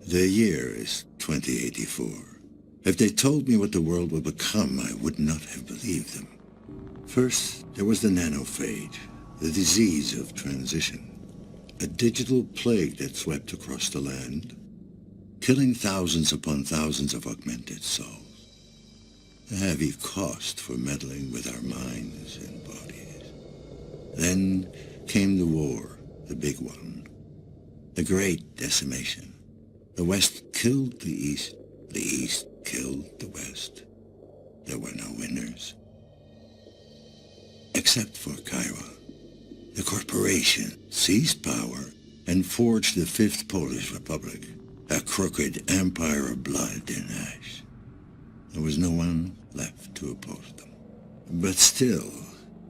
The year is 2084. If they told me what the world would become, I would not have believed them. First, there was the nanophage, the disease of transition. A digital plague that swept across the land, killing thousands upon thousands of augmented souls. A heavy cost for meddling with our minds and bodies. Then came the war, the big one. The great decimation. The West killed the East killed the West. There were no winners. Except for Kaiwa. The corporation seized power and forged the Fifth Polish Republic, a crooked empire of blood and ash. There was no one left to oppose them. But still,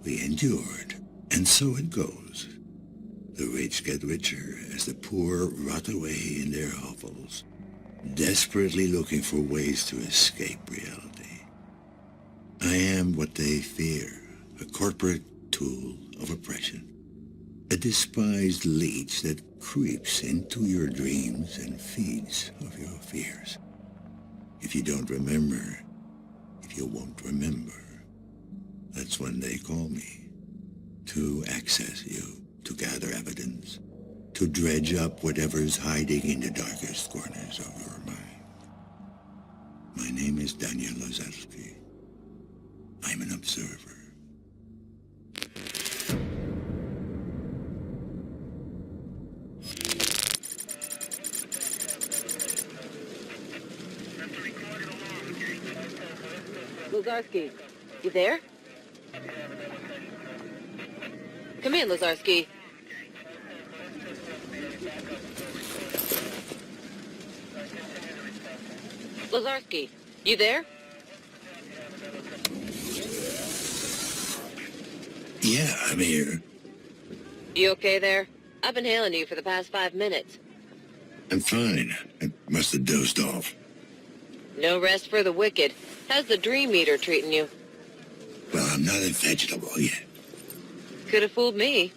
we endured, and so it goes. The rich get richer as the poor rot away in their hovels, desperately looking for ways to escape reality. I am what they fear, a corporate tool of oppression. A despised leech that creeps into your dreams and feeds off your fears. If you don't remember, if you won't remember, that's when they call me. To access you, to gather evidence, to dredge up whatever's hiding in the darkest corners of your mind. My name is Daniel Lazarski. I'm an observer. Lazarski, you there? Come in, Lazarski. Lazarski, you there? Yeah, I'm here. You okay there? I've been hailing you for the past 5 minutes. I'm fine. I must have dozed off. No rest for the wicked. How's the dream meter treating you? Well, I'm not a vegetable yet. Could have fooled me.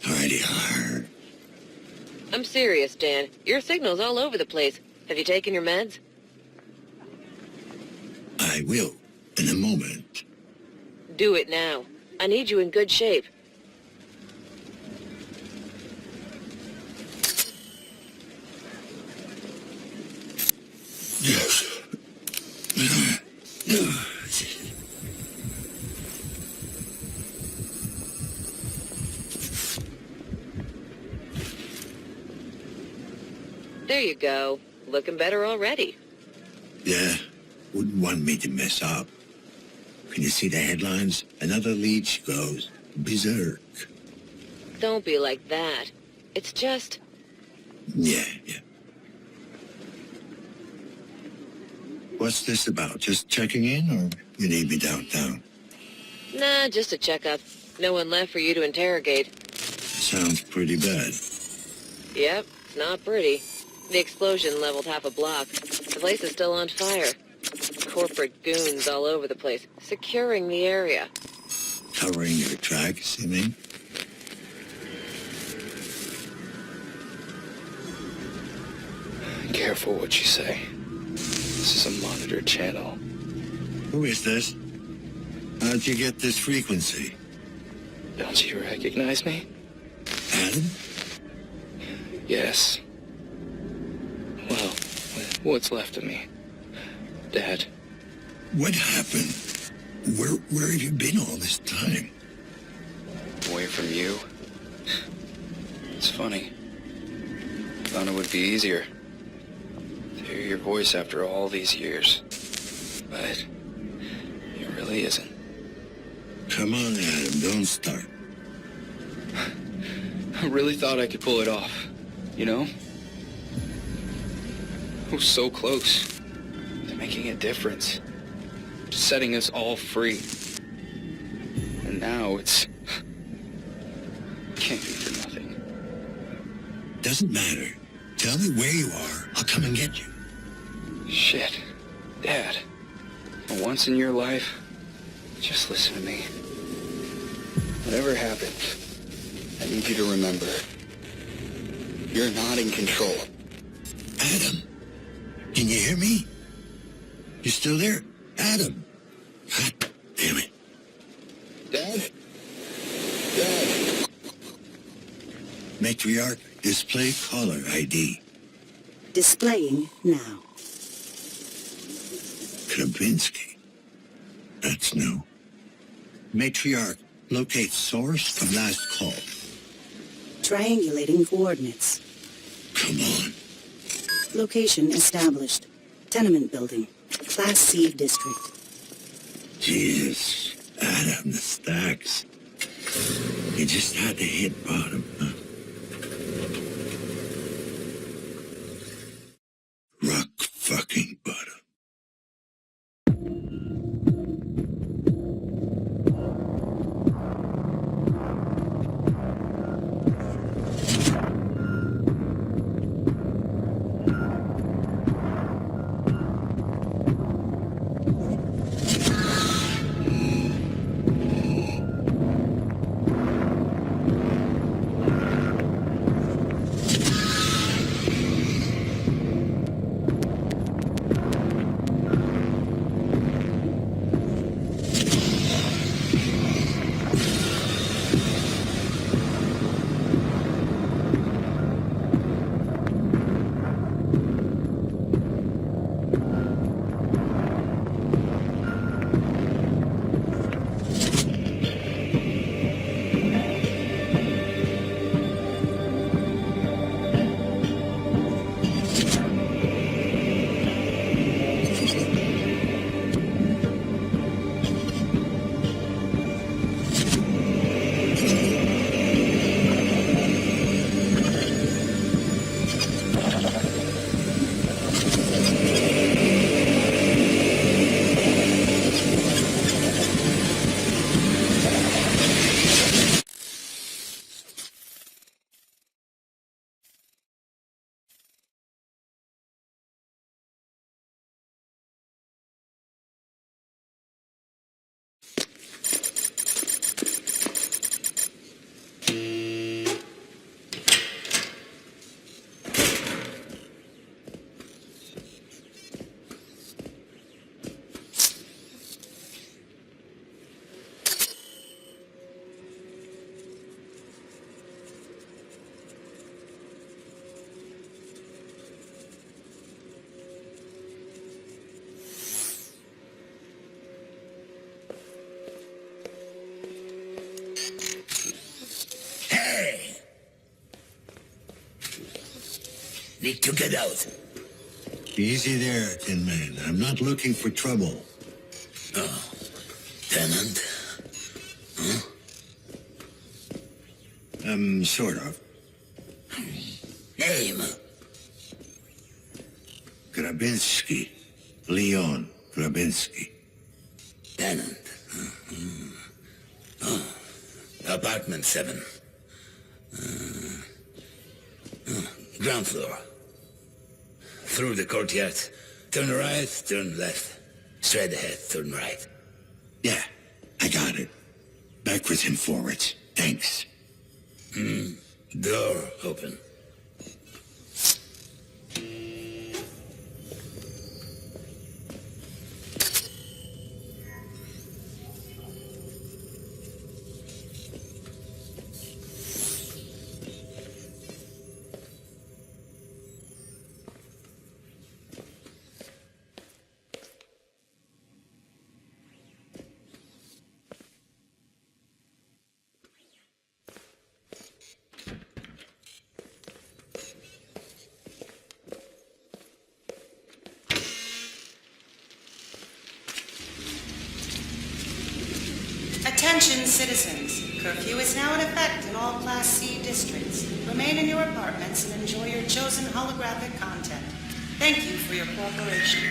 Already hard. I'm serious, Dan. Your signal's all over the place. Have you taken your meds? I will, in a moment. Do it now. I need you in good shape. Yes. There you go. Looking better already. Yeah, wouldn't want me to mess up. Can you see the headlines? Another leech goes berserk. Don't be like that. It's just... Yeah. What's this about? Just checking in, or you need me downtown? Nah, just a checkup. No one left for you to interrogate. Sounds pretty bad. Yep, it's not pretty. The explosion leveled half a block. The place is still on fire. Corporate goons all over the place, securing the area. Covering your tracks, you mean? Careful what you say. This is a monitored channel. Who is this? How'd you get this frequency? Don't you recognize me? Adam? Yes. Well, what's left of me? Dad. What happened? Where have you been all this time? Away from you? It's funny. Thought it would be easier to hear your voice after all these years. But it really isn't. Come on, Adam, don't start. I really thought I could pull it off, you know? I was so close to making a difference, setting us all free. And now it's... can't be for nothing. Doesn't matter. Tell me where you are. I'll come and get you. Shit. Dad. For once in your life, just listen to me. Whatever happens, I need you to remember, you're not in control. Adam, can you hear me? You still there? Adam? God damn it. Dad? Dad? Matriarch, display caller ID. Displaying now. Krabinsky. That's new. Matriarch, locate source of last call. Triangulating coordinates. Come on. Location established. Tenement building. Class C district. Jesus. Adam, the stacks. You just had to hit bottom, huh? Rock fucking bottom. Need to get out. Easy there, Tin Man. I'm not looking for trouble. Oh, tenant? Huh? Sort of. Name? Krabinsky. Leon Krabinsky. Tenant. Oh, apartment 7. Ground floor. Through the courtyard. Turn right, turn left. Straight ahead, turn right. Yeah, I got it. Backwards and forwards. Thanks. Door open. Attention citizens. Curfew is now in effect in all Class C districts. Remain in your apartments and enjoy your chosen holographic content. Thank you for your cooperation.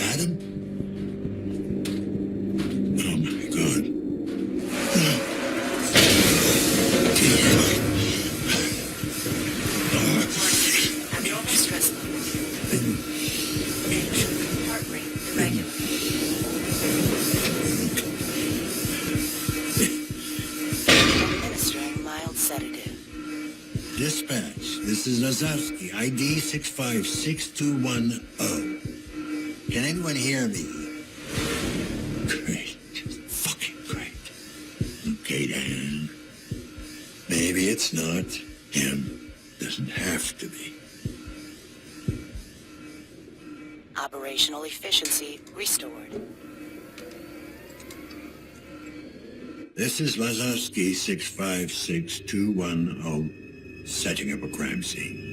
Adam? Oh my God. Abnormal stress level. Heart rate irregular. Administering mild sedative. Dispatch, this is Lazarski, ID 656210. Can anyone hear me? Great. Just fucking great. Okay, Dan. Maybe it's not him. Doesn't have to be. Operational efficiency restored. This is Lazarski 656210, setting up a crime scene.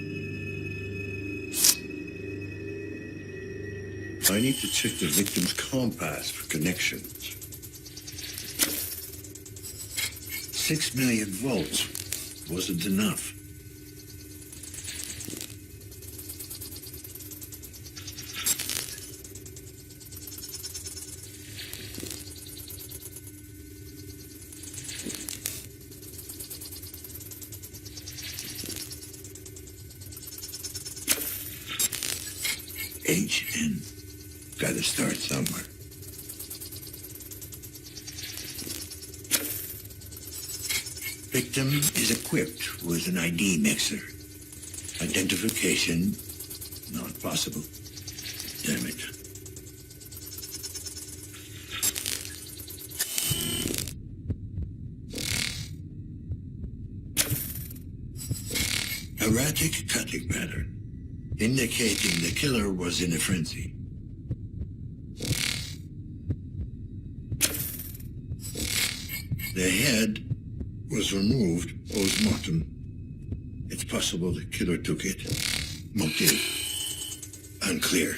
I need to check the victim's compass for connections. 6 million volts wasn't enough. HN. Gotta start somewhere. Victim is equipped with an ID mixer. Identification not possible. Damn it. Erratic cutting pattern, indicating the killer was in a frenzy. The head was removed post-mortem. It's possible the killer took it. Motive unclear.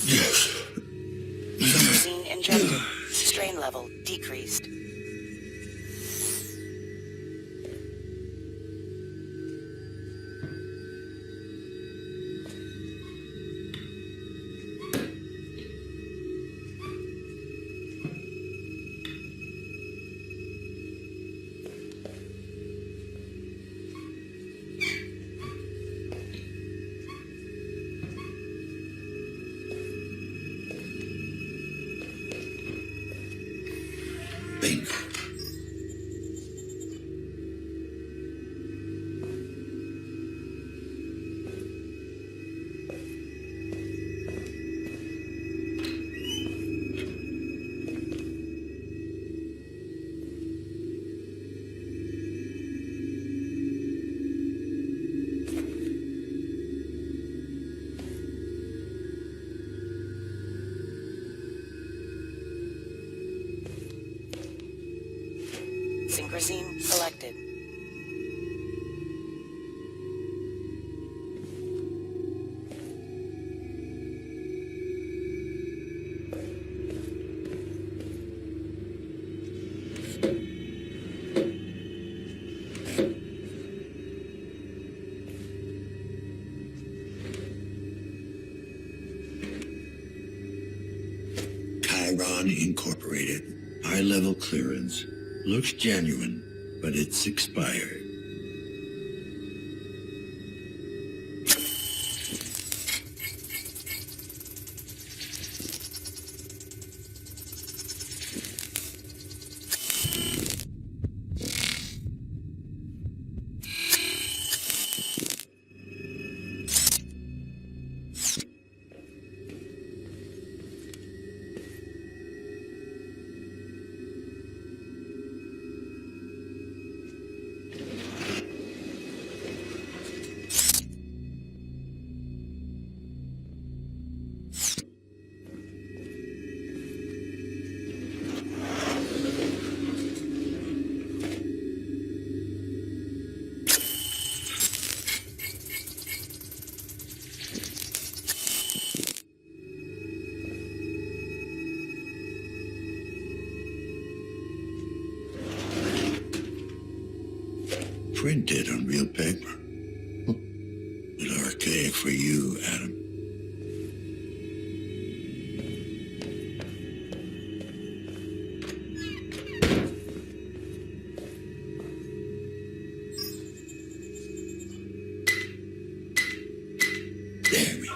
Yes. Scene injected. Strain level decreased. Bingo. Synchrosine selected. Chiron Incorporated. High-level clearance. Looks genuine, but it's expired. Printed on real paper. A little archaic for you, Adam. There we go.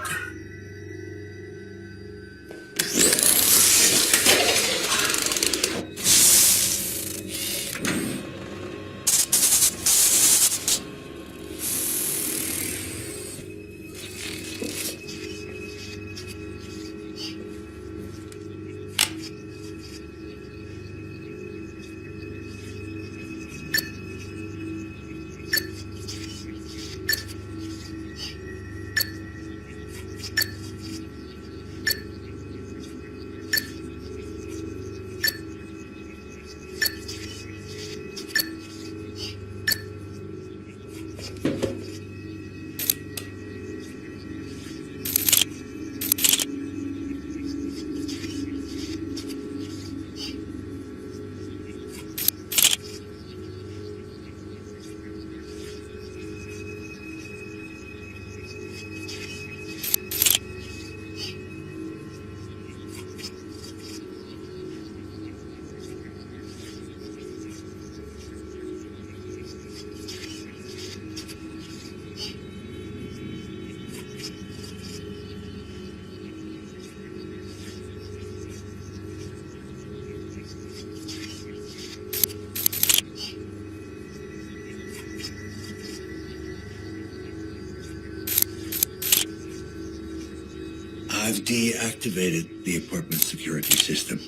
I've deactivated the apartment security system,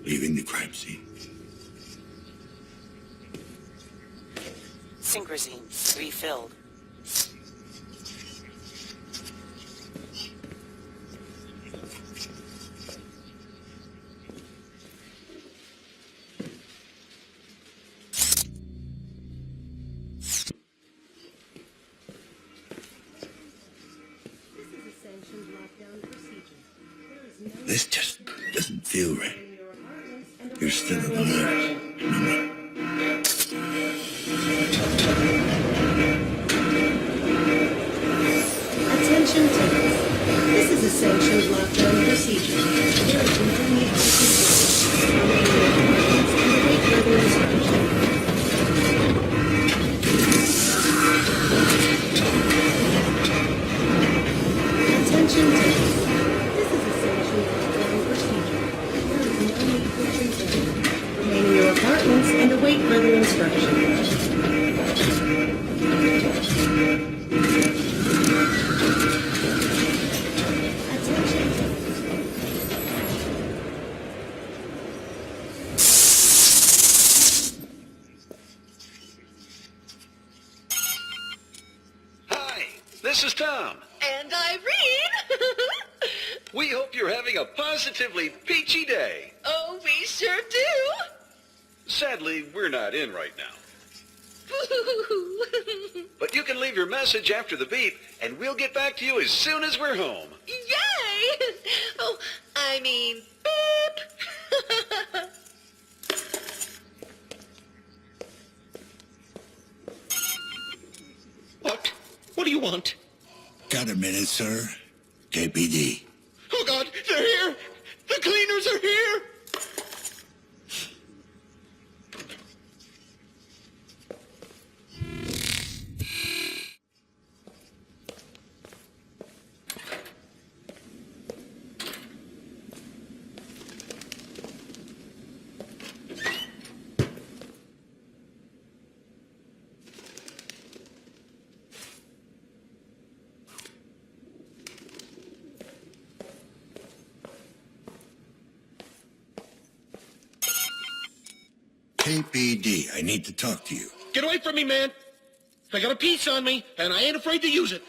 leaving the crime scene. Synchrosine refilled. This just doesn't feel right. You're still alive, remember? Attention tenants. This is a sanctioned lockdown procedure. There is no need to await further instruction. Attention tenants. This is a sanctioned lockdown procedure. There is no need for treatment. Remain in your apartments and await further instruction. This is Tom. And Irene! We hope you're having a positively peachy day. Oh, we sure do! Sadly, we're not in right now. Boo! But you can leave your message after the beep, and we'll get back to you as soon as we're home. Yay! Oh, I mean, beep! What? What do you want? Got a minute, sir? KPD. Oh, God, they're here! The cleaners are here! KPD, I need to talk to you. Get away from me, man. I got a piece on me, and I ain't afraid to use it.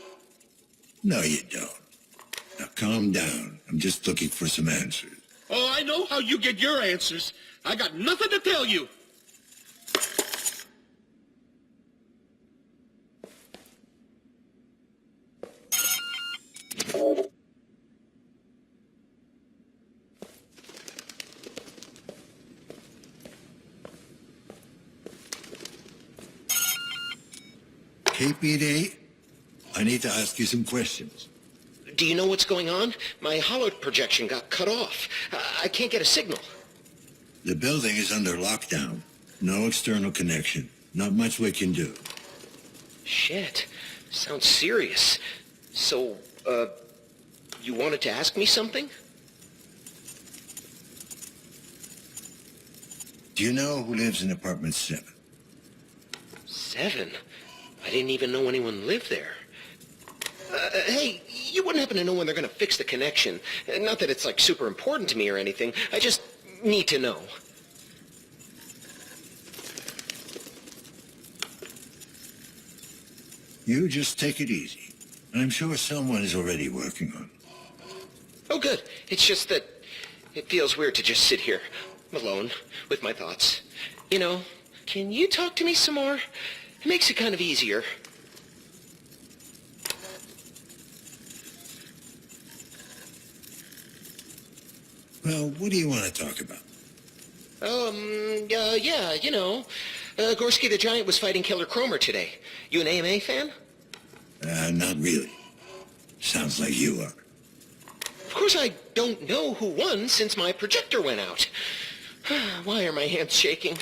No, you don't. Now calm down. I'm just looking for some answers. Oh, I know how you get your answers. I got nothing to tell you. KPD, I need to ask you some questions. Do you know what's going on? My holo projection got cut off. I can't get a signal. The building is under lockdown. No external connection. Not much we can do. Shit. Sounds serious. So, you wanted to ask me something? Do you know who lives in apartment 7? 7? I didn't even know anyone lived there. Hey, you wouldn't happen to know when they're going to fix the connection. Not that it's, like, super important to me or anything. I just need to know. You just take it easy. I'm sure someone is already working on it. Oh, good. It's just that it feels weird to just sit here, alone, with my thoughts. You know, can you talk to me some more? It makes it kind of easier. Well, what do you want to talk about? Yeah, you know. Gorski the Giant was fighting Killer Cromer today. You an AMA fan? Not really. Sounds like you are. Of course I don't know who won since my projector went out. Why are my hands shaking?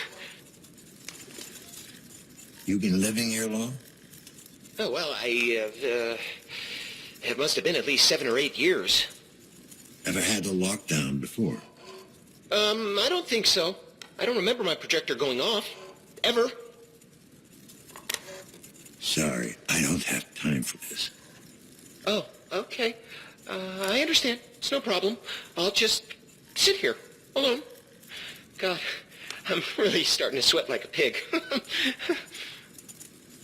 You been living here long? Oh, well, it must have been at least 7 or 8 years. Ever had a lockdown before? I don't think so. I don't remember my projector going off. Ever. Sorry, I don't have time for this. Oh, okay. I understand. It's no problem. I'll just sit here, alone. God, I'm really starting to sweat like a pig.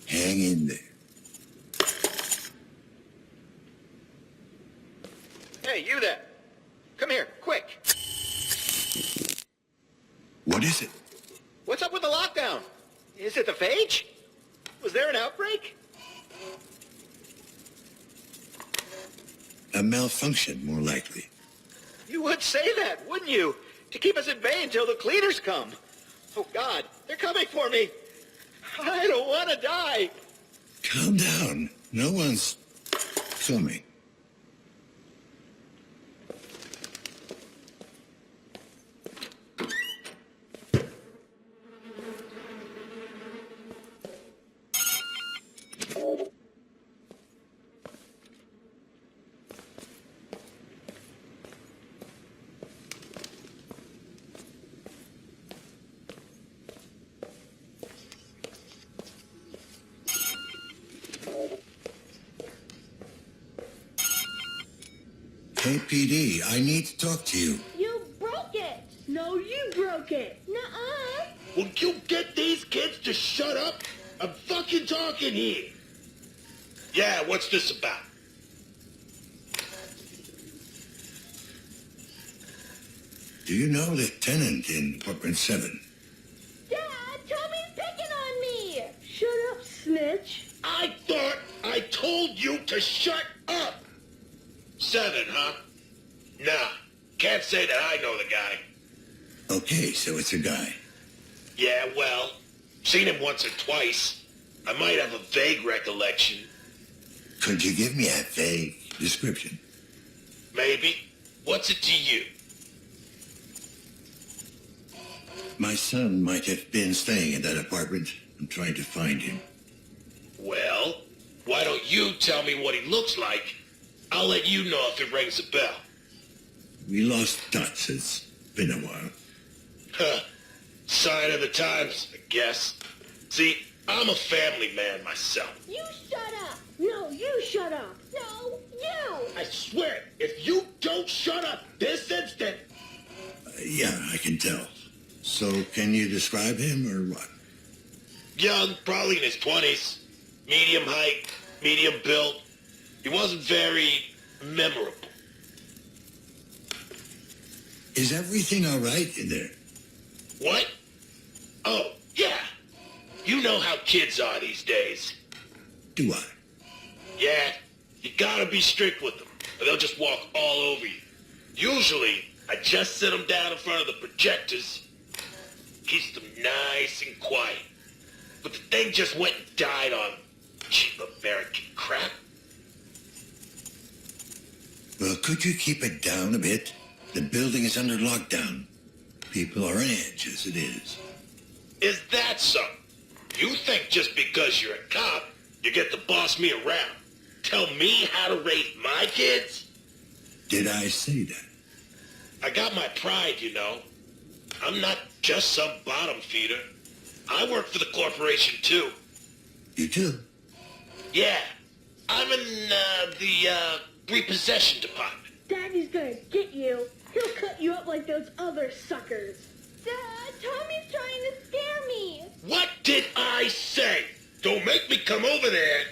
Hang in there. Hey, you there. Come here, quick. What is it? What's up with the lockdown? Is it the phage? Was there an outbreak? A malfunction, more likely. You would say that, wouldn't you? To keep us at bay until the cleaners come. Oh, God, they're coming for me. I don't want to die. Calm down. No one's filming. KPD, I need to talk to you. You broke it. No, you broke it. Nuh-uh. Will you get these kids to shut up? I'm fucking talking here. Yeah, what's this about? Do you know the tenant in apartment 7? Dad, Tommy's picking on me. Shut up, snitch. I thought I told you to shut up. 7, huh? Nah, can't say that I know the guy. Okay, so it's a guy. Yeah, well, seen him once or twice. I might have a vague recollection. Could you give me a vague description? Maybe. What's it to you? My son might have been staying in that apartment. I'm trying to find him. Well, why don't you tell me what he looks like? I'll let you know if it rings a bell. We lost touch. It's been a while. Huh. Sign of the times, I guess. See, I'm a family man myself. You shut up. No, you shut up. No, you. I swear, if you don't shut up this instant... Yeah, I can tell. So can you describe him or what? Young, probably in his 20s. Medium height, medium build. He wasn't very memorable. Is everything all right in there? What? Oh, yeah. You know how kids are these days. Do I? Yeah, you gotta be strict with them, or they'll just walk all over you. Usually, I just sit them down in front of the projectors, keeps them nice and quiet. But the thing just went and died on cheap American crap. Well, could you keep it down a bit? The building is under lockdown. People are on edge as it is. Is that so? You think just because you're a cop, you get to boss me around? Tell me how to raise my kids? Did I say that? I got my pride, you know. I'm not just some bottom feeder. I work for the corporation, too. You do? Yeah. I'm in the repossession department. Daddy's gonna get you. He'll cut you up like those other suckers. Dad, Tommy's trying to scare me. What did I say? Don't make me come over there.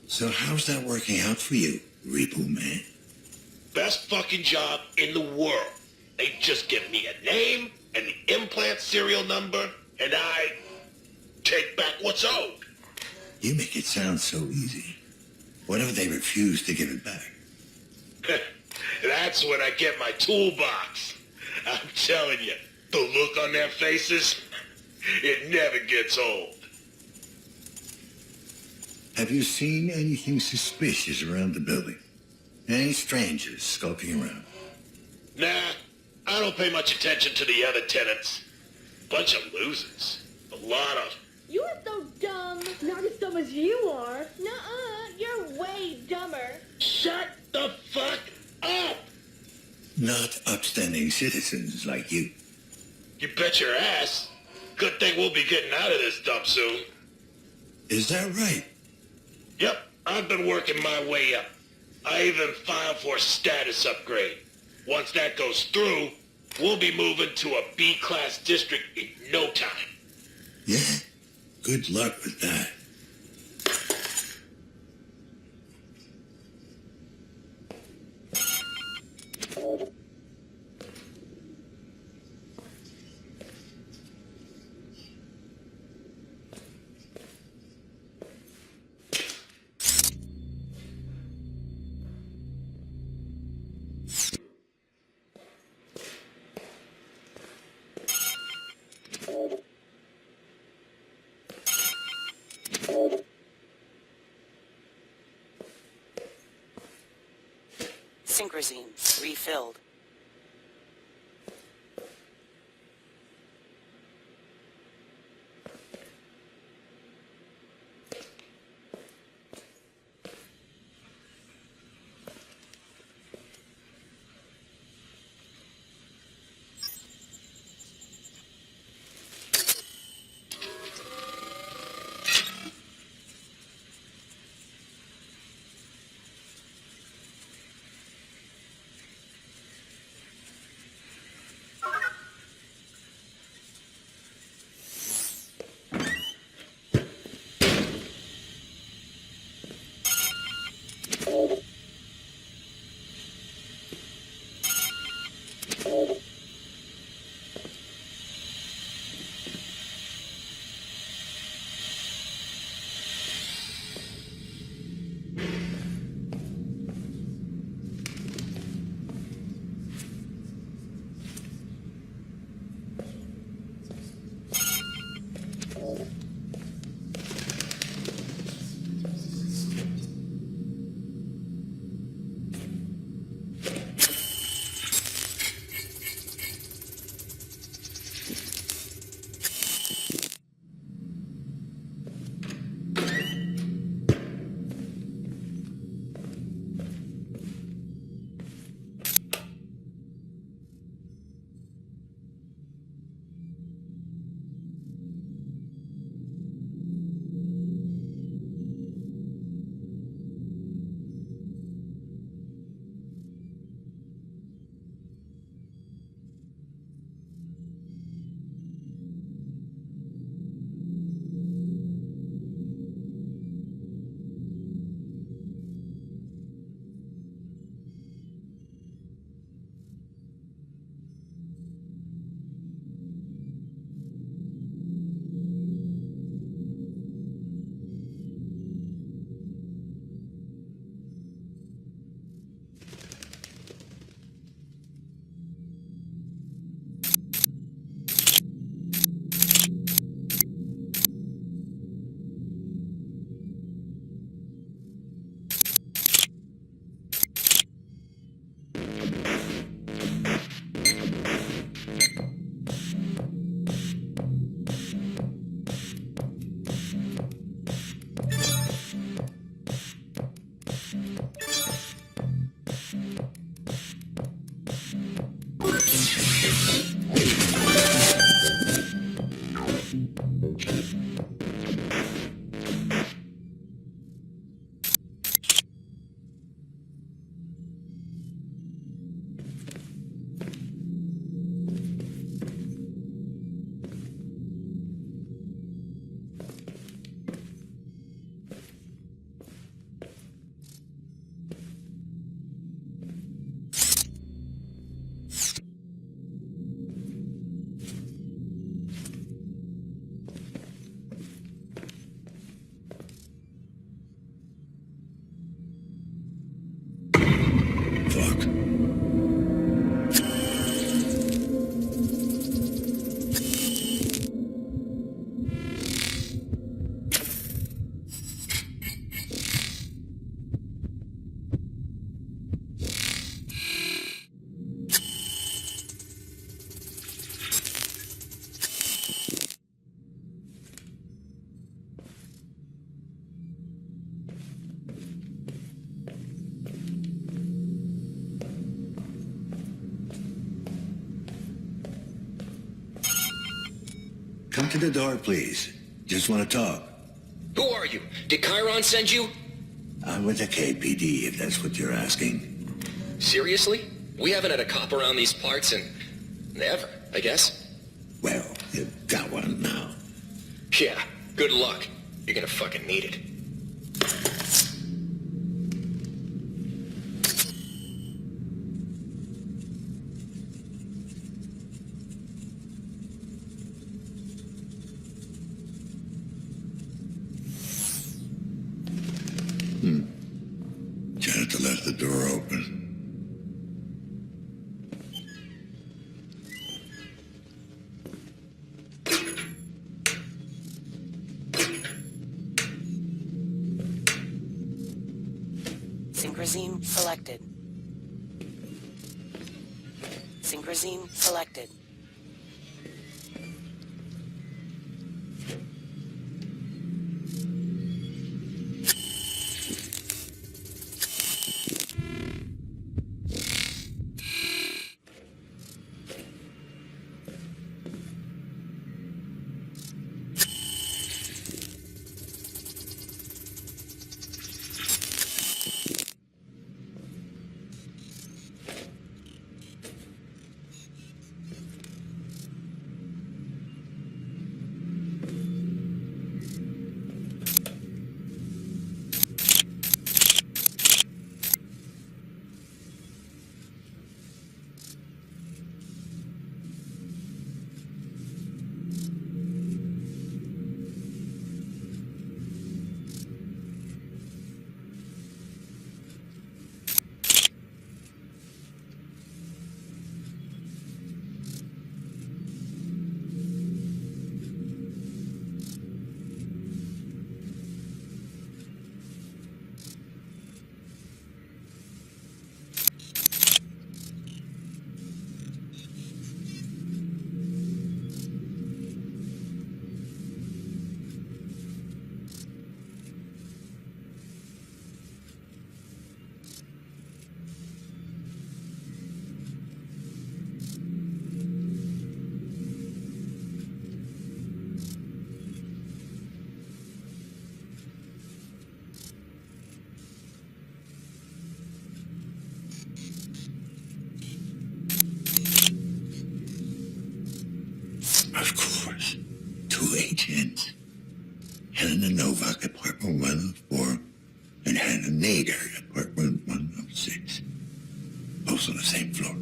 So how's that working out for you, Repo Man? Best fucking job in the world. They just give me a name and the implant serial number, and I take back what's owed. You make it sound so easy. What if they refuse to give it back? That's when I get my toolbox. I'm telling you, the look on their faces, it never gets old. Have you seen anything suspicious around the building? Any strangers skulking around? Nah, I don't pay much attention to the other tenants. Bunch of losers. A lot of... You are so dumb. Not as dumb as you are. Nuh-uh, you're way dumber. Shut the fuck up! Not upstanding citizens like you. You bet your ass. Good thing we'll be getting out of this dump soon. Is that right? Yep, I've been working my way up. I even filed for a status upgrade. Once that goes through, we'll be moving to a B-class district in no time. Yeah? Good luck with that. Synchrosine refilled. Come to the door, please. Just want to talk. Who are you? Did Chiron send you? I'm with the KPD, if that's what you're asking. Seriously? We haven't had a cop around these parts in... ever, I guess. Well, you've got one now. Yeah, good luck. You're gonna fucking need it. Janitor left the door open. Synchrosine selected. Synchrosine selected. Of course. 2 agents. Helena Novak, apartment 104, and Hannah Nader, apartment 106. Both on the same floor.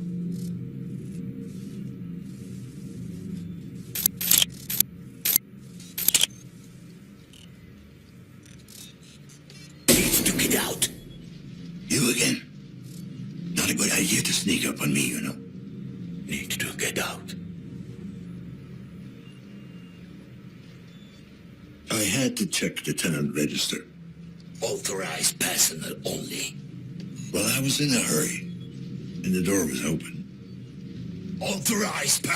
Needs to get out. You again? Not a good idea to sneak up on me, you know. Need to get out. I had to check the tenant register. Authorized personnel only. Well, I was in a hurry, and the door was open. Authorized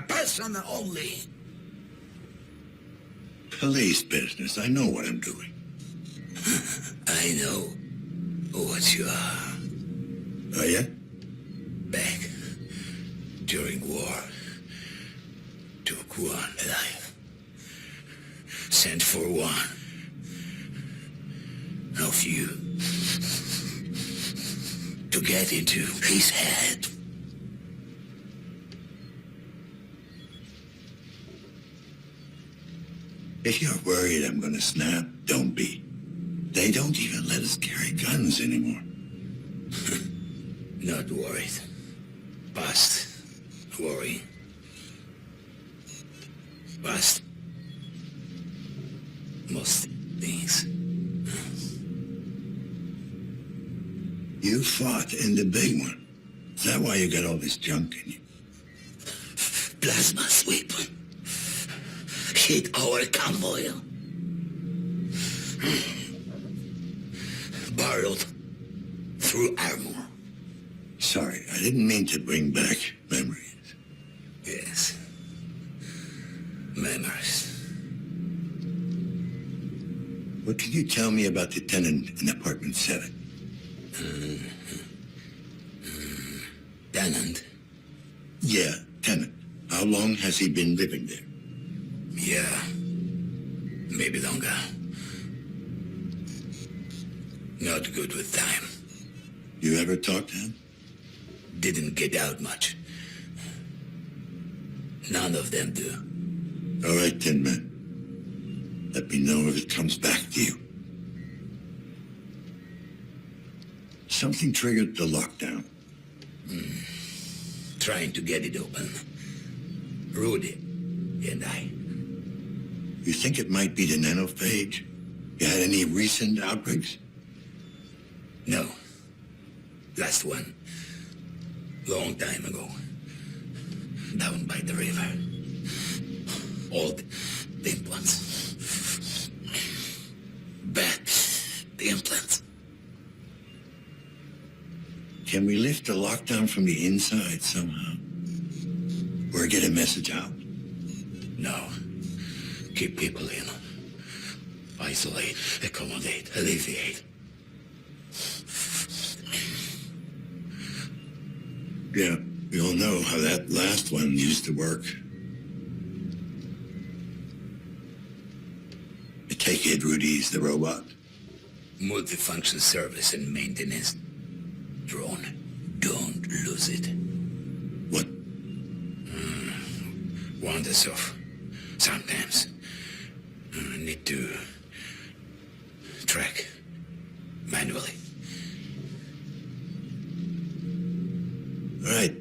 personnel only. Police business. I know what I'm doing. I know what you are. Oh, yeah? Back during war, took one alive. Sent for one of you to get into his head. If you're worried I'm gonna snap, don't be. They don't even let us carry guns anymore. Not worried. Past worry. Past most things. You fought in the big one. Is that why you got all this junk in you? Plasma sweep. Hit our convoy. Barreled through armor. Sorry, I didn't mean to bring back memories. Yes. Memories. What can you tell me about the tenant in apartment 7? Tenant. Yeah, tenant. How long has he been living there? Yeah. Maybe longer. Not good with time. You ever talk to him? Didn't get out much. None of them do. All right, Tin Man. Let me know if it comes back to you. Something triggered the lockdown. Trying to get it open. Rudy and I. You think it might be the nanophage? You had any recent outbreaks? No. Last one. Long time ago. Down by the river. All the implants. Bad. The implants. Can we lift the lockdown from the inside somehow? Or get a message out? No. Keep people in. Isolate, accommodate, alleviate. Yeah, we all know how that last one used to work. I take it Rudy's the robot. Multifunction service and maintenance. Drone. Don't lose it. What? Wanders off. Sometimes. Need to track manually. All right,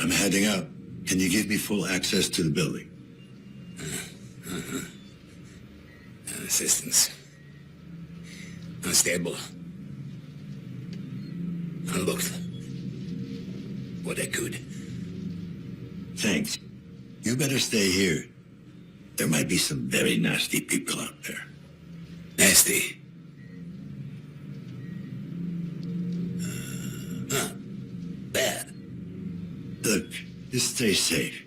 I'm heading out. Can you give me full access to the building? Assistance. Unstable. Unlooked. What I could. Thanks. You better stay here. There might be some very nasty people out there. Nasty. Bad. Look, just stay safe.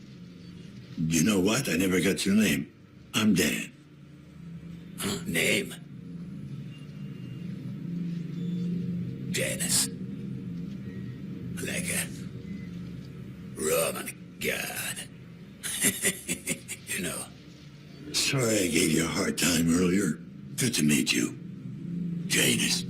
You know what? I never got your name. I'm Dan. Name? Janus. Like a Roman god. You know. Sorry I gave you a hard time earlier. Good to meet you. Janus.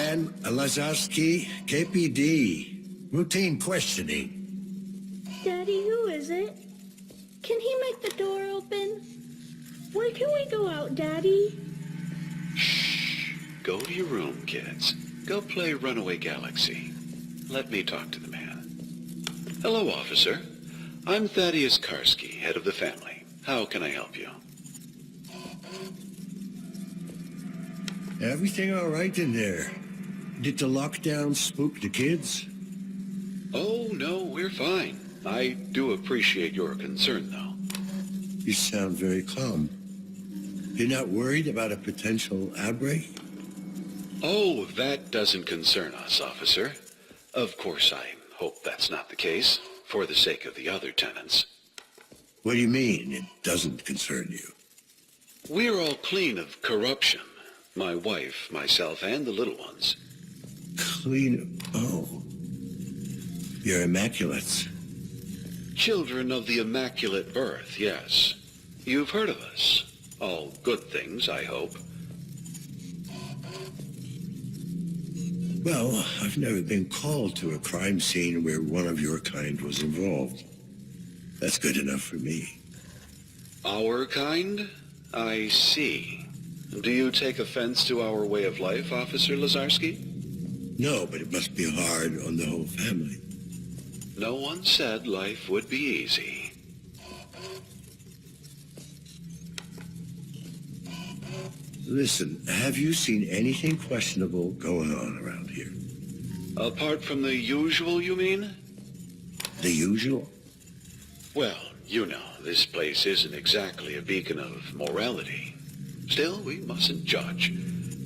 pt1, Lazarski, KPD. Routine questioning. Daddy, who is it? Can he make the door open? Where can we go out, Daddy? Go to your room, kids. Go play Runaway Galaxy. Let me talk to the man. Hello, officer. I'm Thaddeus Karski, head of the family. How can I help you? Everything all right in there? Did the lockdown spook the kids? Oh, no, we're fine. I do appreciate your concern, though. You sound very calm. You're not worried about a potential outbreak? Oh, that doesn't concern us, officer. Of course, I hope that's not the case, for the sake of the other tenants. What do you mean, it doesn't concern you? We're all clean of corruption. My wife, myself, and the little ones. Clean... Oh. You're immaculates. Children of the Immaculate Birth, yes. You've heard of us. All good things, I hope. Well, I've never been called to a crime scene where one of your kind was involved. That's good enough for me. Our kind? I see. Do you take offense to our way of life, Officer Lazarski? No, but it must be hard on the whole family. No one said life would be easy. Listen, have you seen anything questionable going on around here? Apart from the usual, you mean? The usual? Well, you know, this place isn't exactly a beacon of morality. Still, we mustn't judge.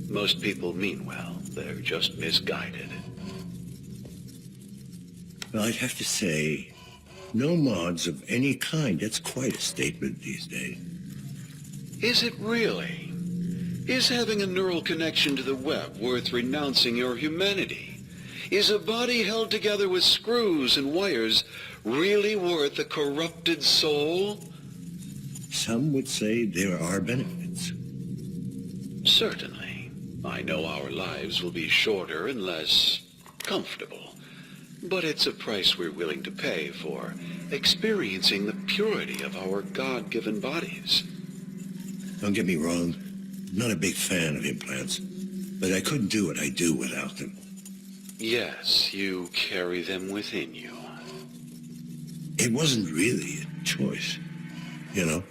Most people mean well. They're just misguided. Well, I'd have to say, no mods of any kind. That's quite a statement these days. Is it really? Is having a neural connection to the web worth renouncing your humanity? Is a body held together with screws and wires really worth a corrupted soul? Some would say there are benefits. Certainly. I know our lives will be shorter and less comfortable, but it's a price we're willing to pay for experiencing the purity of our God-given bodies. Don't get me wrong, I'm not a big fan of implants, but I couldn't do what I do without them. Yes, you carry them within you. It wasn't really a choice, you know?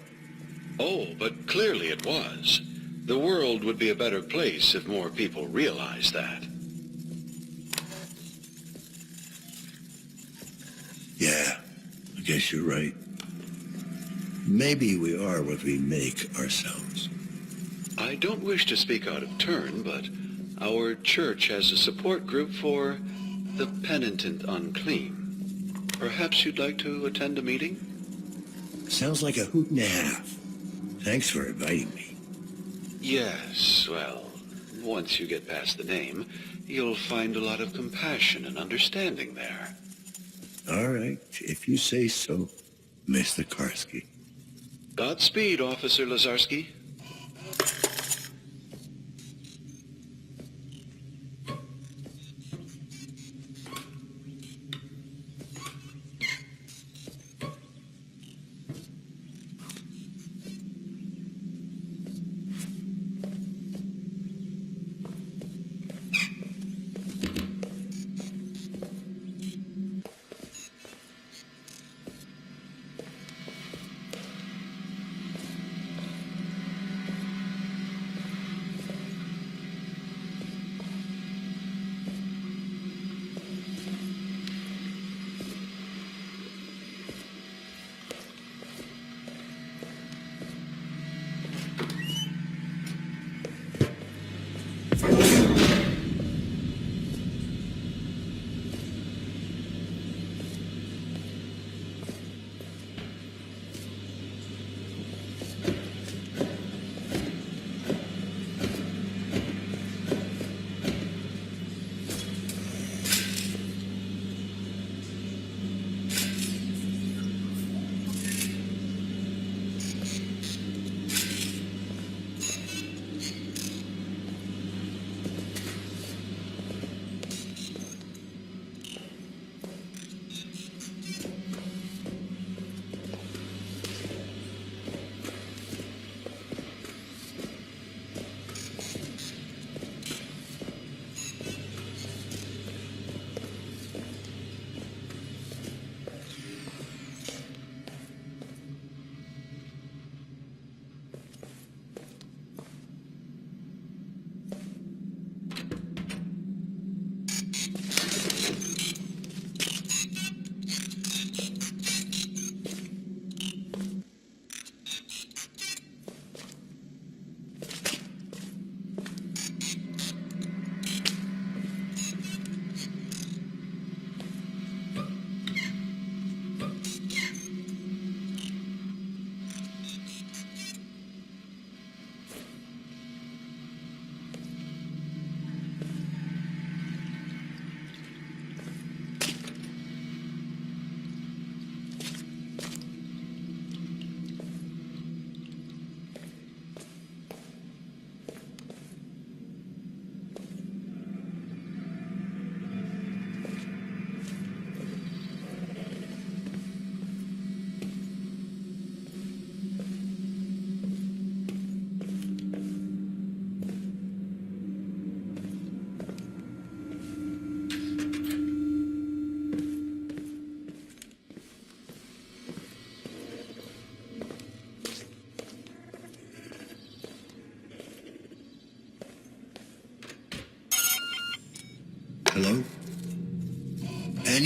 Oh, but clearly it was. The world would be a better place if more people realized that. Yeah, I guess you're right. Maybe we are what we make ourselves. I don't wish to speak out of turn, but our church has a support group for the penitent unclean. Perhaps you'd like to attend a meeting? Sounds like a hoot and a half. Thanks for inviting me. Yes, well, once you get past the name, you'll find a lot of compassion and understanding there. All right, if you say so, Mr. Karski. Godspeed, Officer Lazarski.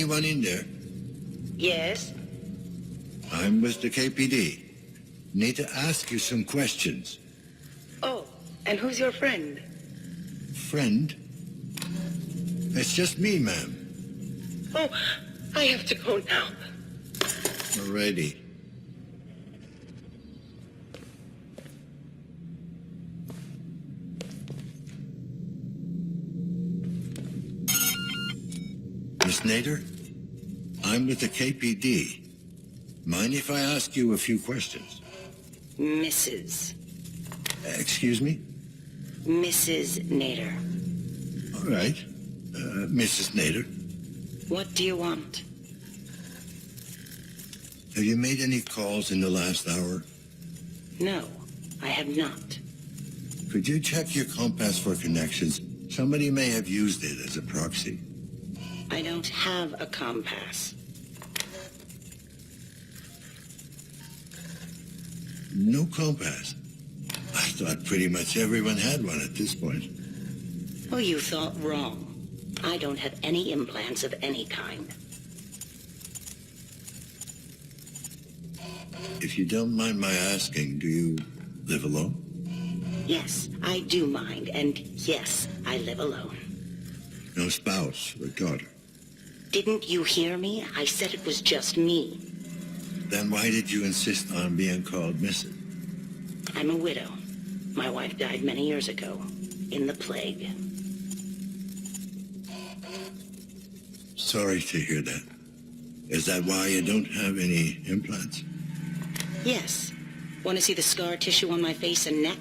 anyone in there? Yes? I'm with the KPD. Need to ask you some questions. Oh, and who's your friend? Friend? It's just me, ma'am. Oh, I have to go now. Alrighty. Miss Nader? I'm with the KPD. Mind if I ask you a few questions? Mrs. Excuse me? Mrs. Nader. All right. Mrs. Nader, What do you want? have you made any calls in the last hour? No, I have not. Could you check your compass for connections? Somebody may have used it as a proxy. I don't have a compass. No compass. I thought pretty much everyone had one at this point. Oh, you thought wrong. I don't have any implants of any kind. If you don't mind my asking, do you live alone? Yes, I do mind, and yes, I live alone. No spouse or daughter? Didn't you hear me? I said it was just me. Then why did you insist on being called Mrs.? I'm a widow. My wife died many years ago, in the plague. Sorry to hear that. Is that why you don't have any implants? Yes. Want to see the scar tissue on my face and neck?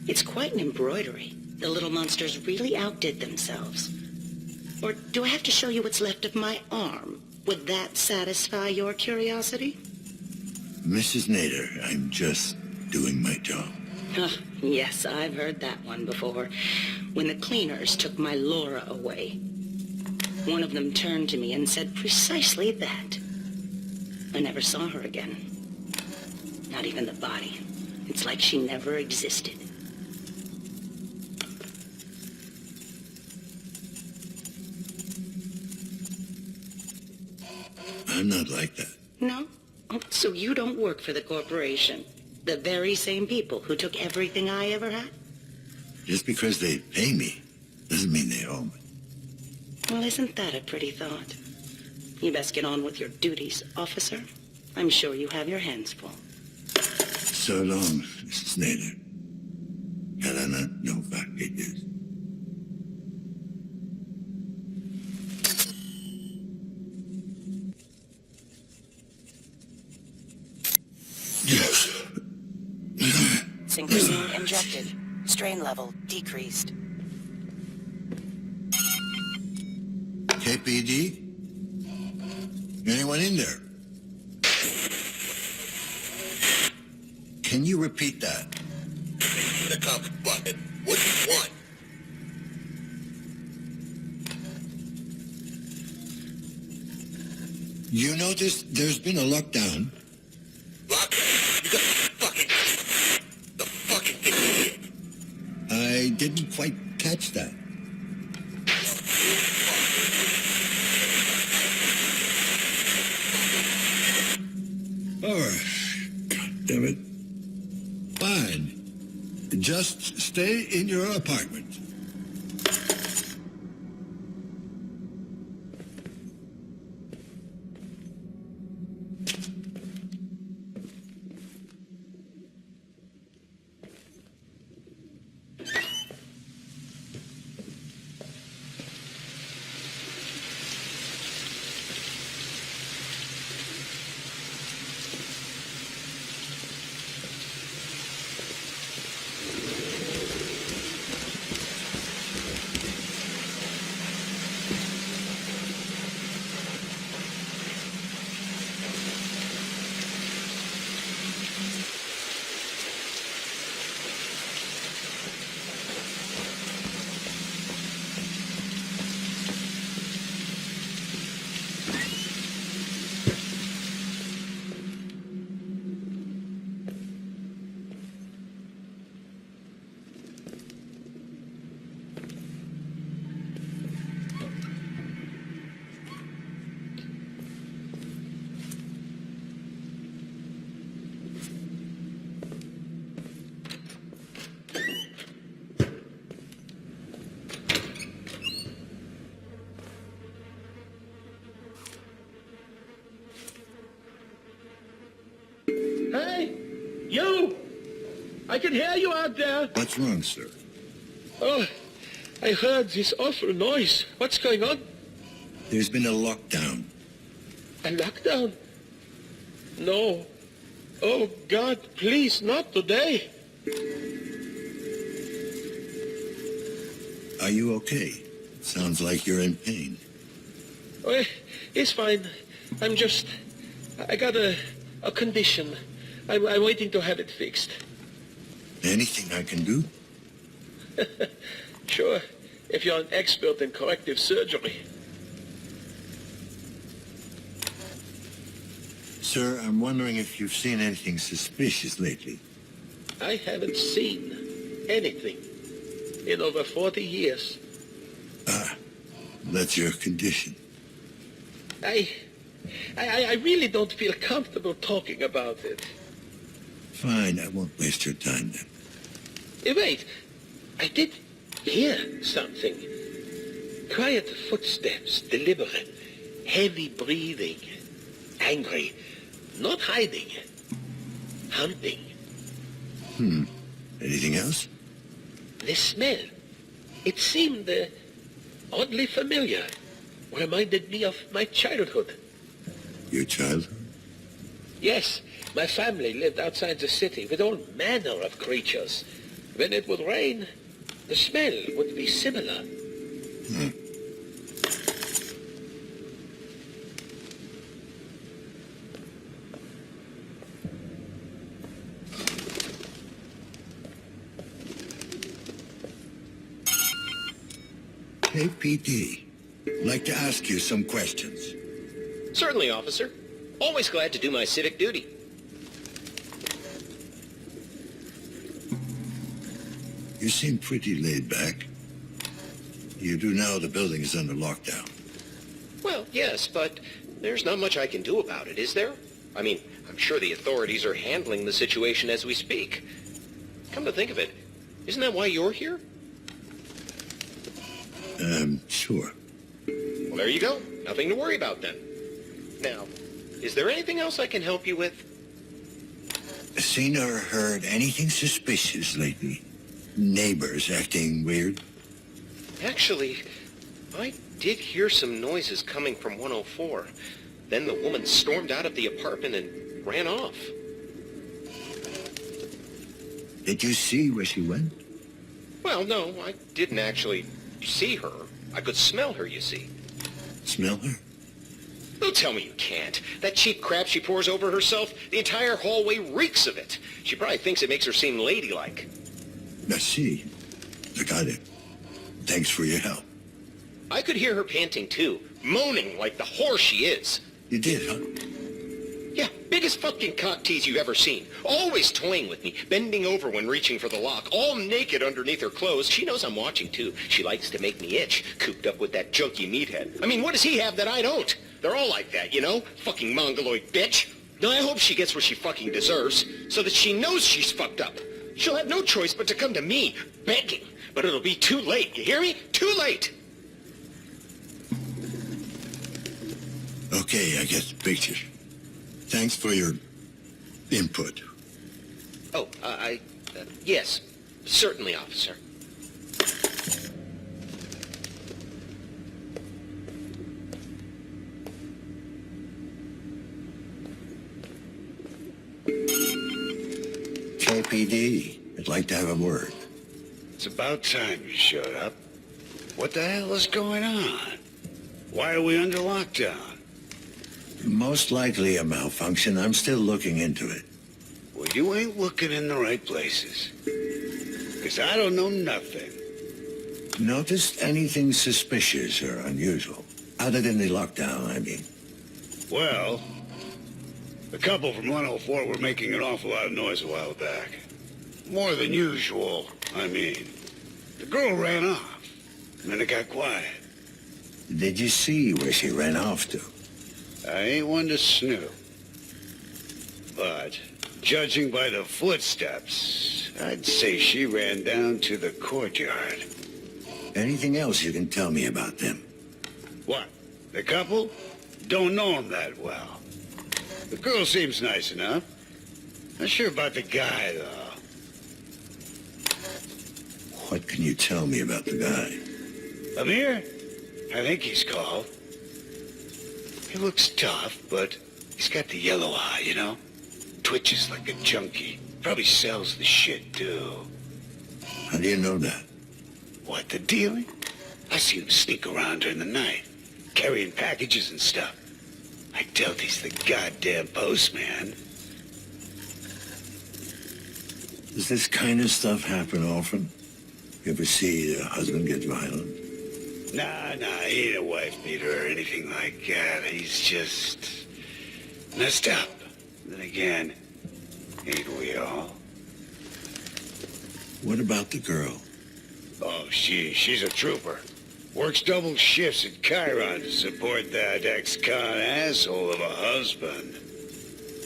It's quite an embroidery. The little monsters really outdid themselves. Or do I have to show you what's left of my arm? Would that satisfy your curiosity? Mrs. Nader, I'm just doing my job. Yes, I've heard that one before. When the cleaners took my Laura away, one of them turned to me and said precisely that. I never saw her again. Not even the body. It's like she never existed. I'm not like that. No? Oh, so you don't work for the corporation? The very same people who took everything I ever had? Just because they pay me doesn't mean they owe me. Well, isn't that a pretty thought? You best get on with your duties, officer. I'm sure you have your hands full. So long, Mrs. Nader. Helena Novak it is. Yes. Synchrosine injected. Strain level decreased. KPD? Anyone in there? Can you repeat that? The cop bucket. What do you want? You notice there's been a lockdown? Lockdown? You got the fucking thing. I didn't quite catch that. Oh, God damn it. Fine. Just stay in your apartment. Yo! I can hear you out there. What's wrong, sir? Oh, I heard this awful noise. What's going on? There's been a lockdown. A lockdown? No. Oh, God, please, not today. Are you okay? Sounds like you're in pain. Oh, it's fine. I got a condition. I'm waiting to have it fixed. Anything I can do? Sure, if you're an expert in corrective surgery. Sir, I'm wondering if you've seen anything suspicious lately. I haven't seen anything in over 40 years. Ah, that's your condition. I really don't feel comfortable talking about it. Fine, I won't waste your time then. Wait, I did hear something. Quiet footsteps, deliberate, heavy breathing, angry, not hiding, hunting. Anything else? The smell, it seemed oddly familiar. Reminded me of my childhood. Your childhood? Yes, my family lived outside the city with all manner of creatures. When it would rain, the smell would be similar. Hey, PT. I'd like to ask you some questions. Certainly, officer. Always glad to do my civic duty. You seem pretty laid back. You do know the building is under lockdown. Well, yes, but there's not much I can do about it, is there? I mean, I'm sure the authorities are handling the situation as we speak. Come to think of it, isn't that why you're here? Sure. Well, there you go. Nothing to worry about then. Now, is there anything else I can help you with? Seen or heard anything suspicious lately? Neighbors acting weird? Actually, I did hear some noises coming from 104. Then the woman stormed out of the apartment and ran off. Did you see where she went? Well, no, I didn't actually see her. I could smell her, you see. Smell her? Don't tell me you can't. That cheap crap she pours over herself, the entire hallway reeks of it. She probably thinks it makes her seem ladylike. I see. I got it. Thanks for your help. I could hear her panting, too, moaning like the whore she is. You did, huh? Yeah, biggest fucking cock tease you've ever seen. Always toying with me, bending over when reaching for the lock, all naked underneath her clothes. She knows I'm watching, too. She likes to make me itch, cooped up with that junky meathead. I mean, what does he have that I don't? They're all like that, you know? Fucking mongoloid bitch. Now, I hope she gets what she fucking deserves, so that she knows she's fucked up. She'll have no choice but to come to me, begging. But it'll be too late, you hear me? Too late! Okay, I get the picture. Thanks for your input. Oh, yes. Certainly, officer. KPD, I'd like to have a word. It's about time you showed up. What the hell is going on? Why are we under lockdown? Most likely a malfunction. I'm still looking into it. Well, you ain't looking in the right places. 'Cause I don't know nothing. Noticed anything suspicious or unusual? Other than the lockdown, I mean. Well, the couple from 104 were making an awful lot of noise a while back. More than usual, I mean. The girl ran off, and then it got quiet. Did you see where she ran off to? I ain't one to snoop. But, judging by the footsteps, I'd say she ran down to the courtyard. Anything else you can tell me about them? What? The couple? Don't know them that well. The girl seems nice enough. Not sure about the guy, though. What can you tell me about the guy? Amir? I think he's called. He looks tough, but he's got the yellow eye, you know? Twitches like a junkie. Probably sells the shit, too. How do you know that? What, the dealing? I see him sneak around during the night, carrying packages and stuff. I doubt he's the goddamn postman. Does this kind of stuff happen often? You ever see a husband get violent? Nah, he ain't a wife beater or anything like that. He's just messed up. Then again, ain't we all? What about the girl? Oh, she's a trooper. Works double shifts at Chiron to support that ex-con asshole of a husband.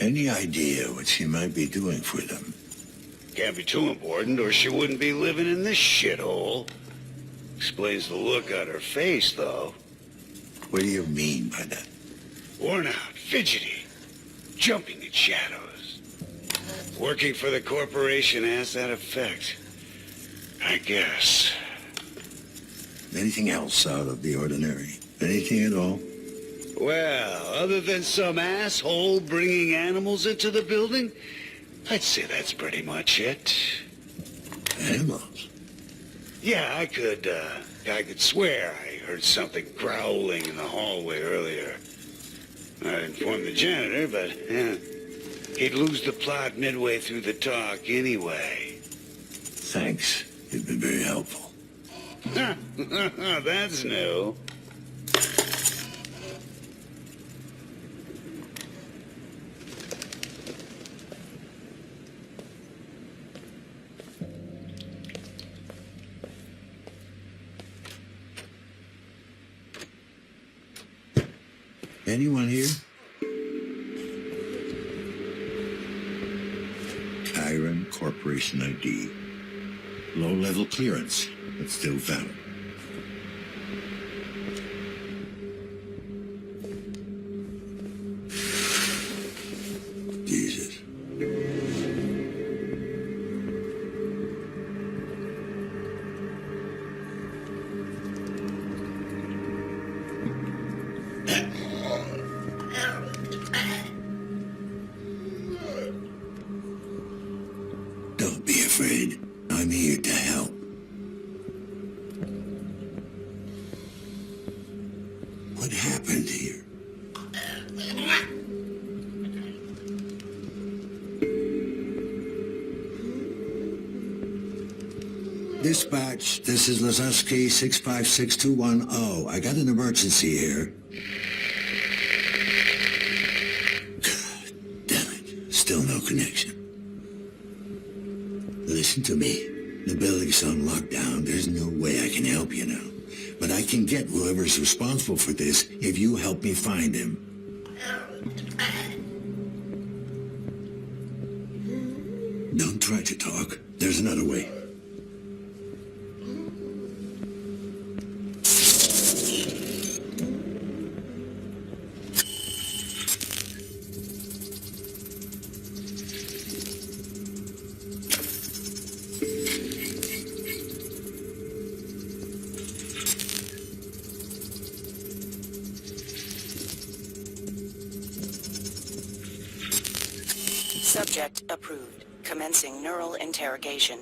Any idea what she might be doing for them? Can't be too important, or she wouldn't be living in this shithole. Explains the look on her face, though. What do you mean by that? Worn out, fidgety, jumping at shadows. Working for the corporation has that effect, I guess. Anything else out of the ordinary? Anything at all? Well, other than some asshole bringing animals into the building, I'd say that's pretty much it. Animals? Yeah, I could swear I heard something growling in the hallway earlier. I'd inform the janitor, but he'd lose the plot midway through the talk anyway. Thanks. You've been very helpful. That's new. Anyone here? Chiron Corporation ID. Low-level clearance, but still valid. Jesus. Don't be afraid. I'm here to help. What happened here? Dispatch, this is Lazuski 656210. I got an emergency here. God damn it. Still no connection. Listen to me. The building's on lockdown. There's no way I can help you now. But I can get whoever's responsible for this if you help me find him. Don't try to talk. There's another way. Subject approved. Commencing neural interrogation.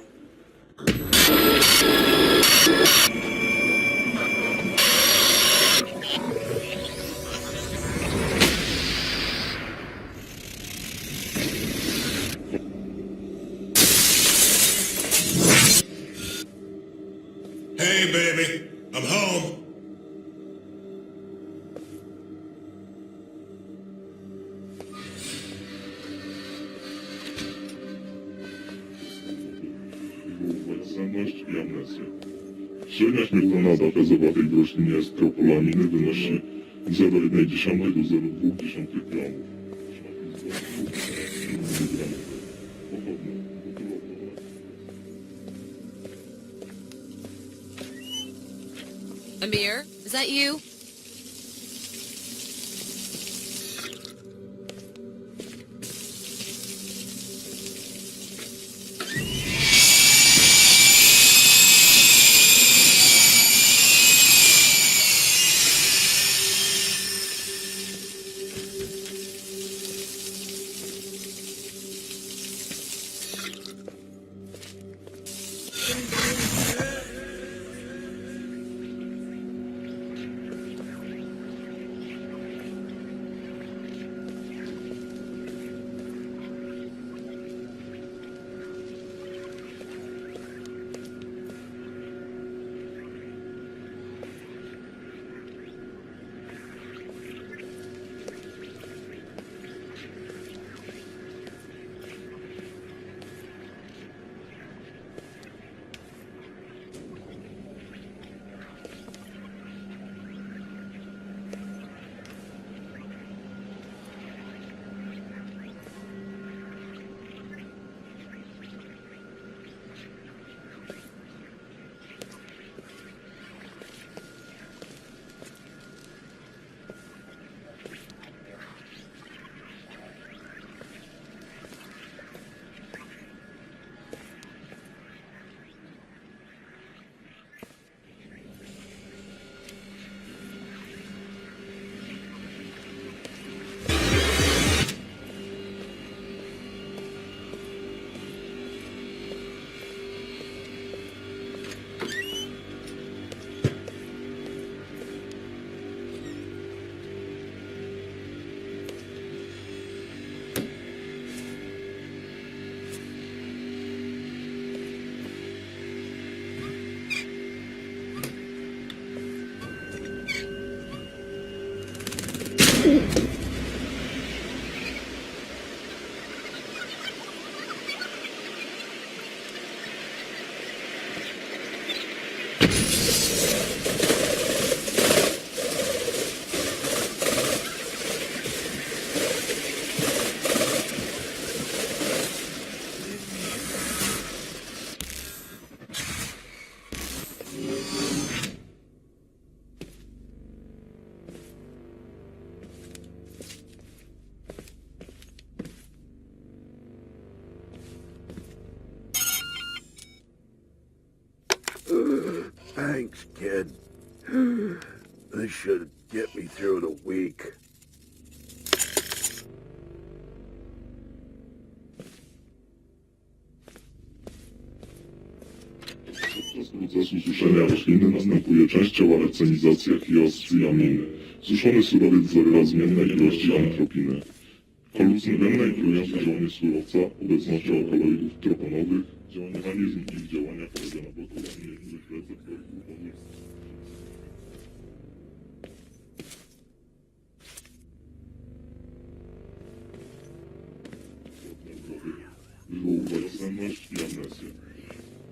Hey, baby. I'm home. Obecność i amnesja. Średnia śmiertelna data zawartej w roślinie estropolaminy wynosi 0,1 do 0,2 gramów. Amir, is that you? should get me through the week. Podczas procesu suszenia rośliny następuje częściowa recenizacja hioscyaminy. Suszony surowiec zawiera zmienne ilości antropiny. Halucynogenne i trujące działanie surowca obecnością alkaloidów troponowych. Mechanizm ich działania polega na blokowaniu niektórych receptorów glukozy. Wywołuje senność i amnesję.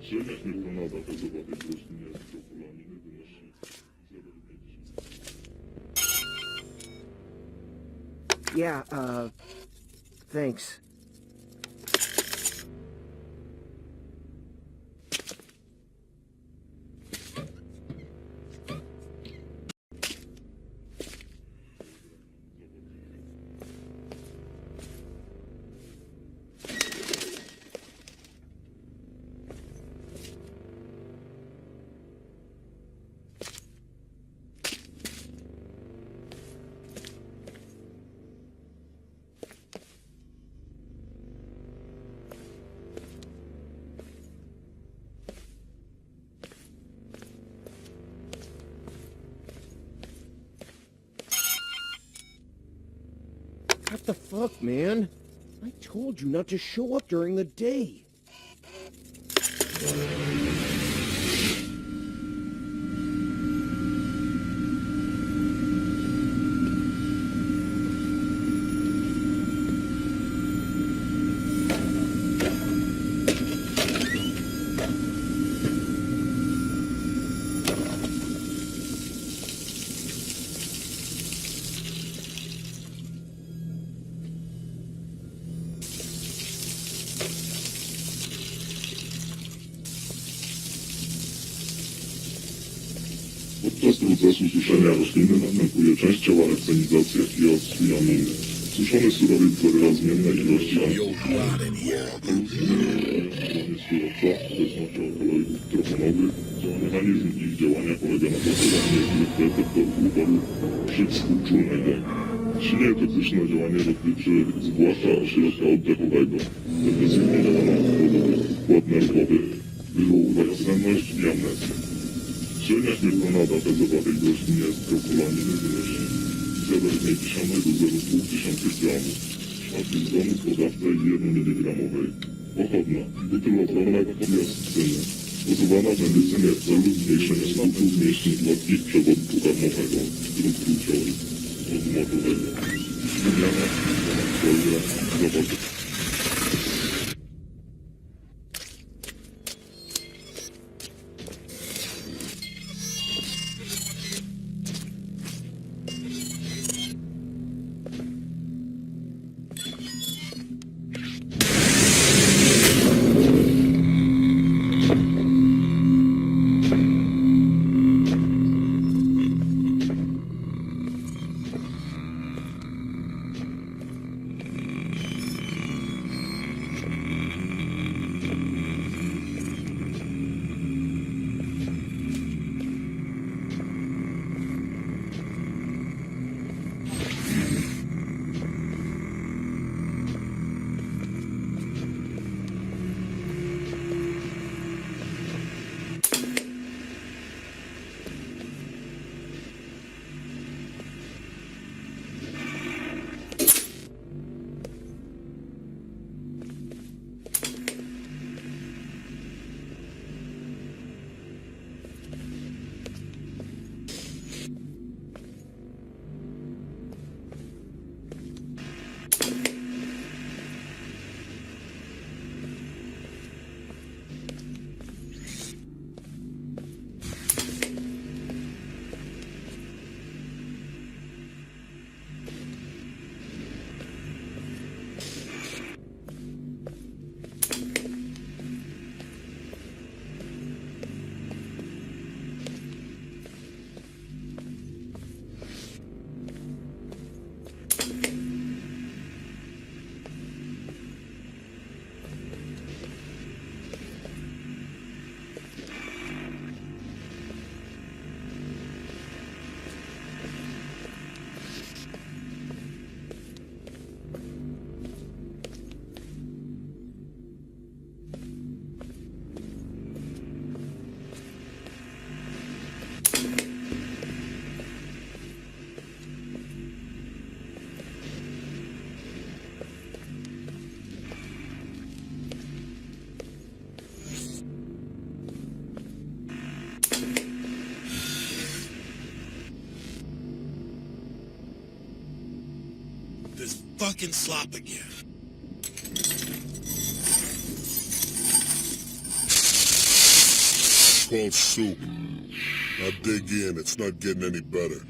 Średnia śmiertelna data zawartej w roślinie tropolaminy wynosi 0,50. Yeah, thanks. What the fuck, man? I told you not to show up during the day. Podczas procesu suszenia rośliny następuje częściowa recenizacja hioscyaminy. Suszony surowiec zawiera zmienne ilości antropiny. Surowca obecnością alkaloidów troponowych. Mechanizm ich działania polega na blokowaniu niektórych receptorów glukozy przy współczulnej. Silnie toksyczne działanie dotyczy zwłaszcza środka oddechowego. Depresyjnie działania powodowy układ nerwowy. Wywołuje senność i amnesję. Średnia śmiertelna data zawartej w roślinie tropolaminy wynosi 0,1 do 0,2 gramów. Przypadki zgonów po dawce 1 mg. Pochodna butylowana hioscyny. Stosowana w medycynie w celu zmniejszenia skutków mięśni gładkich przewodu pokarmowego lub płciowych, moczowego. Zmiana, zawodu. fucking slop again. Called soup. Now dig in, it's not getting any better.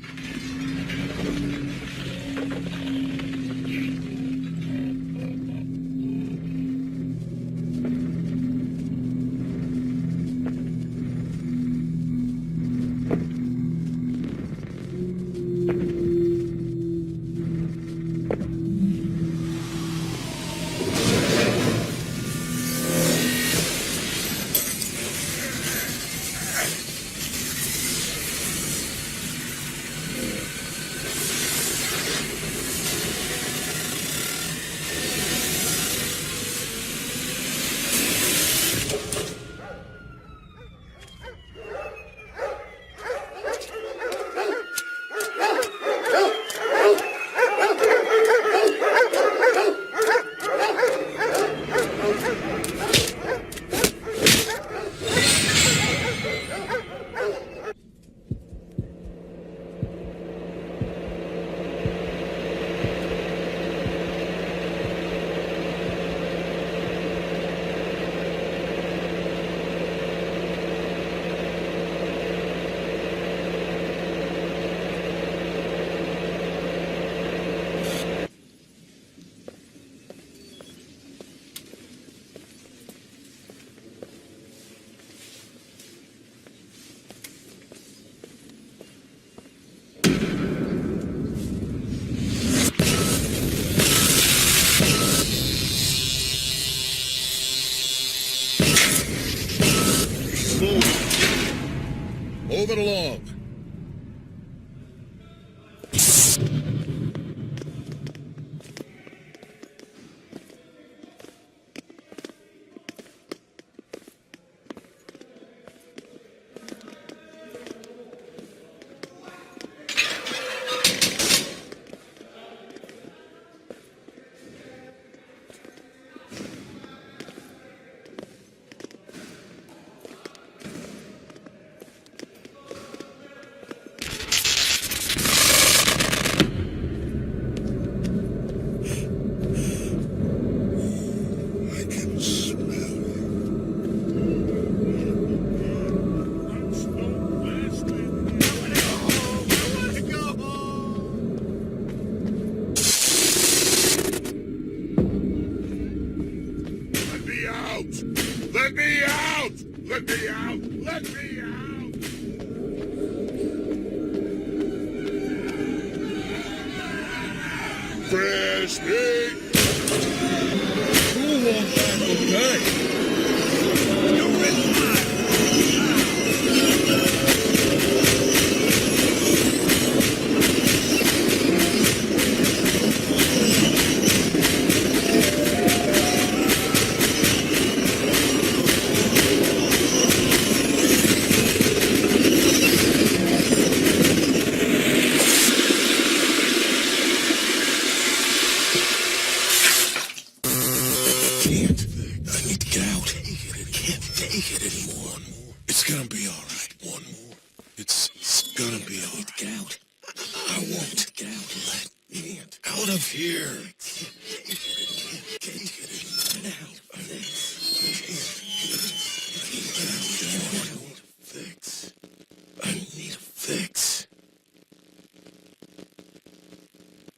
Move it along. Let me out! Let me out! Let me out! Fresh meat! Who wants that today?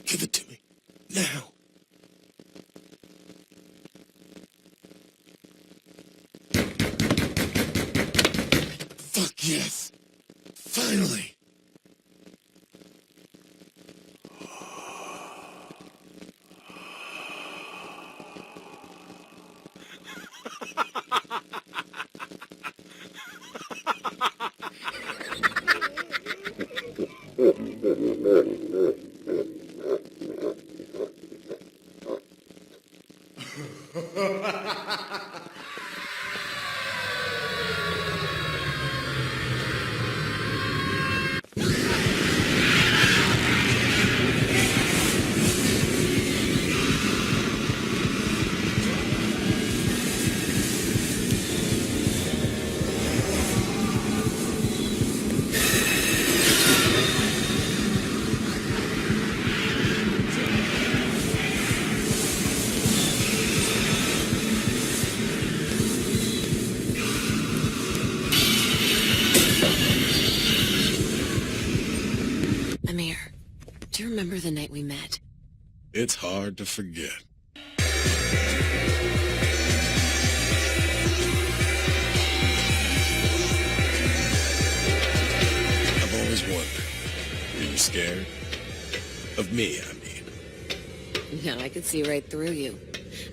Give it to me. Now. Fuck yes. Finally. hard to forget. I've always wondered, are you scared? Of me, I mean. No, I could see right through you.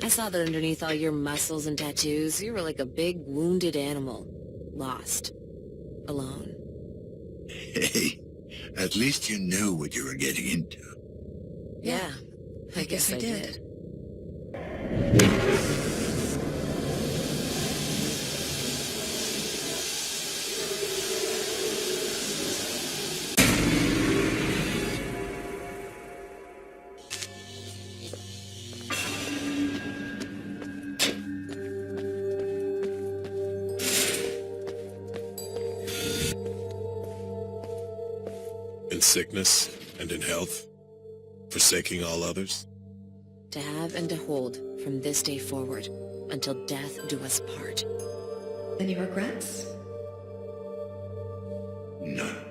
I saw that underneath all your muscles and tattoos, you were like a big wounded animal. Lost. Alone. Hey, at least you knew what you were getting into. Yeah, I guess I did. In sickness and in health, forsaking all others. To have and to hold from this day forward, until death do us part. Any regrets? None.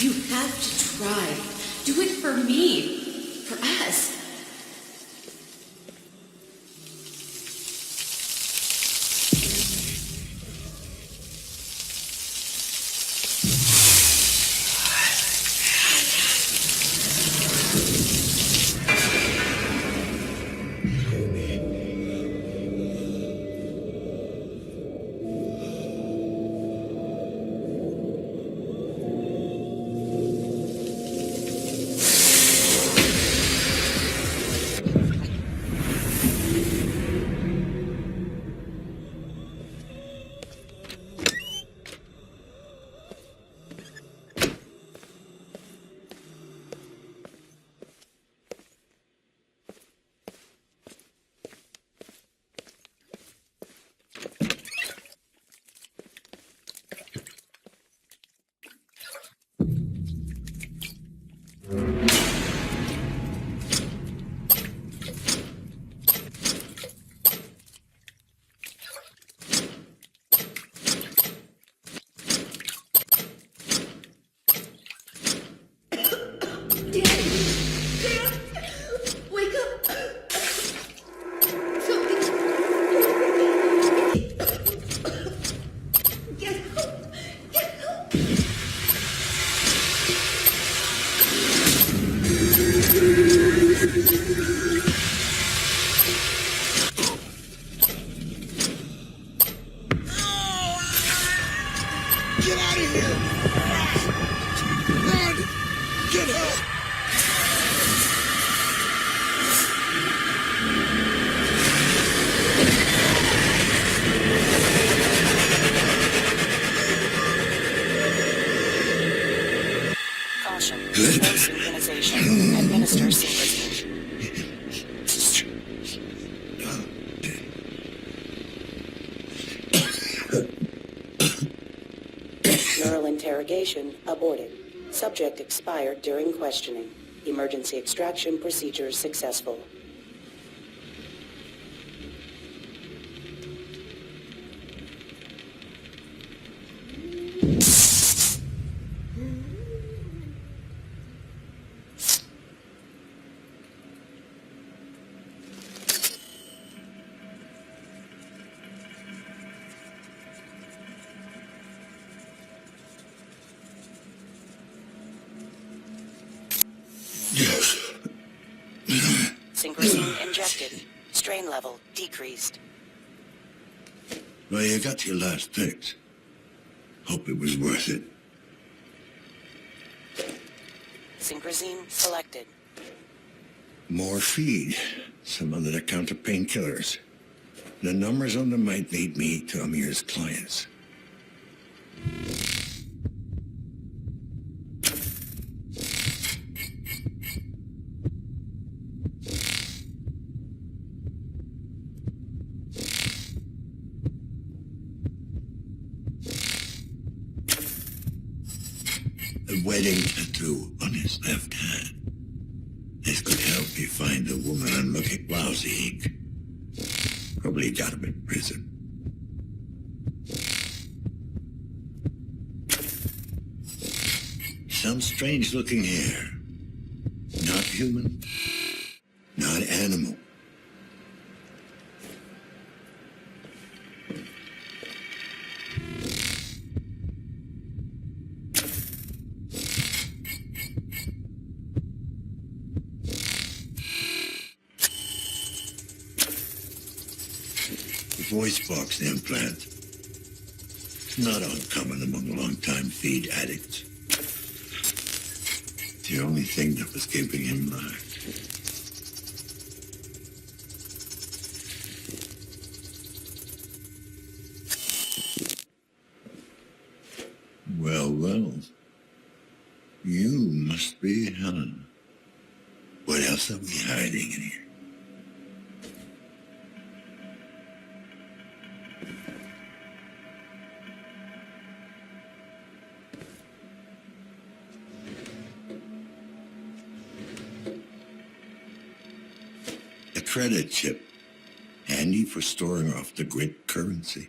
You have to try. Do it for me. For us. Get out of here! Run! Get help! Caution. No synchronization. interrogation aborted. Subject expired during questioning. Emergency extraction procedures successful. Yes. Synchrosine injected. Strain level decreased. Well, you got your last fix. Hope it was worth it. Synchrosine selected. More feed. Some over-the-counter painkillers. The numbers on them might lead me to Amir's clients. A wedding tattoo on his left hand. This could help me find the woman I'm looking. Lousy ink. Probably got him in prison. Some strange-looking hair. Not human. Not animal. Voice box implant. Not uncommon among long-time feed addicts. The only thing that was keeping him alive. Well, well. You must be Helen. What else are we hiding in here? A credit chip, handy for storing off the grid currency.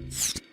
it.